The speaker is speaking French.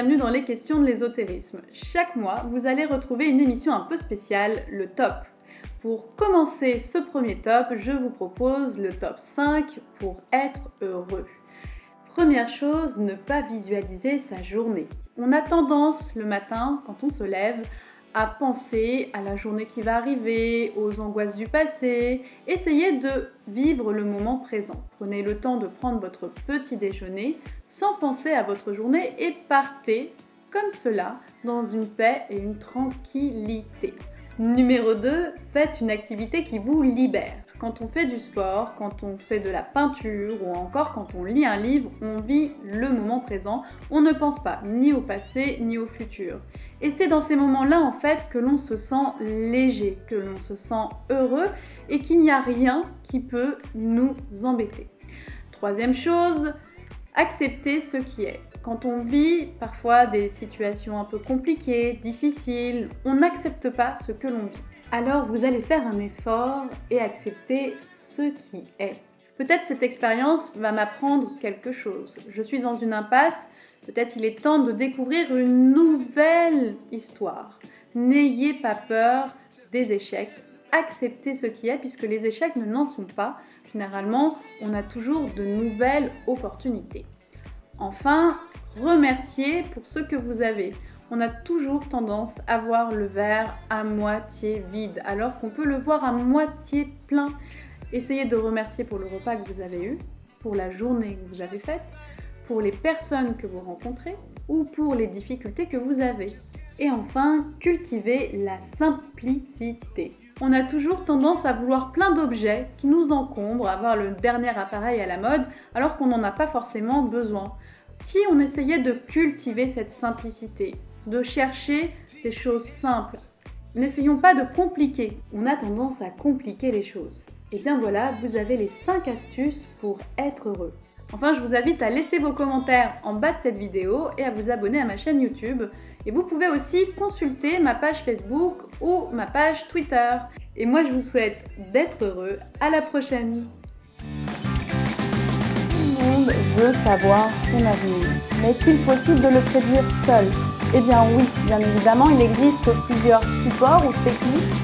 bienvenue dans les questions de l'ésotérisme. Chaque mois, vous allez retrouver une émission un peu spéciale, le top. Pour commencer ce premier top, je vous propose le top 5 pour être heureux. Première chose, ne pas visualiser sa journée. On a tendance le matin, quand on se lève, à penser à la journée qui va arriver, aux angoisses du passé. Essayez de vivre le moment présent. Prenez le temps de prendre votre petit déjeuner sans penser à votre journée et partez comme cela dans une paix et une tranquillité. Numéro 2, faites une activité qui vous libère. Quand on fait du sport, quand on fait de la peinture ou encore quand on lit un livre, on vit le moment présent. On ne pense pas ni au passé ni au futur. Et c'est dans ces moments-là en fait que l'on se sent léger, que l'on se sent heureux et qu'il n'y a rien qui peut nous embêter. Troisième chose, accepter ce qui est. Quand on vit parfois des situations un peu compliquées, difficiles, on n'accepte pas ce que l'on vit. Alors vous allez faire un effort et accepter ce qui est. Peut-être cette expérience va m'apprendre quelque chose. Je suis dans une impasse, peut-être il est temps de découvrir une nouvelle histoire. N'ayez pas peur des échecs. Acceptez ce qui est puisque les échecs n'en sont pas. Généralement, on a toujours de nouvelles opportunités. Enfin, remerciez pour ce que vous avez. On a toujours tendance à voir le verre à moitié vide, alors qu'on peut le voir à moitié plein. Essayez de remercier pour le repas que vous avez eu, pour la journée que vous avez faite, pour les personnes que vous rencontrez ou pour les difficultés que vous avez. Et enfin, cultivez la simplicité. On a toujours tendance à vouloir plein d'objets qui nous encombrent, à avoir le dernier appareil à la mode, alors qu'on n'en a pas forcément besoin. Si on essayait de cultiver cette simplicité, de chercher des choses simples, n'essayons pas de compliquer. On a tendance à compliquer les choses. Et bien voilà, vous avez les 5 astuces pour être heureux. Enfin, je vous invite à laisser vos commentaires en bas de cette vidéo et à vous abonner à ma chaîne YouTube. Et vous pouvez aussi consulter ma page Facebook ou ma page Twitter. Et moi, je vous souhaite d'être heureux. À la prochaine! Tout le monde veut savoir son avenir. Mais est-il possible de le prédire seul? Eh bien oui, bien évidemment, il existe plusieurs supports ou techniques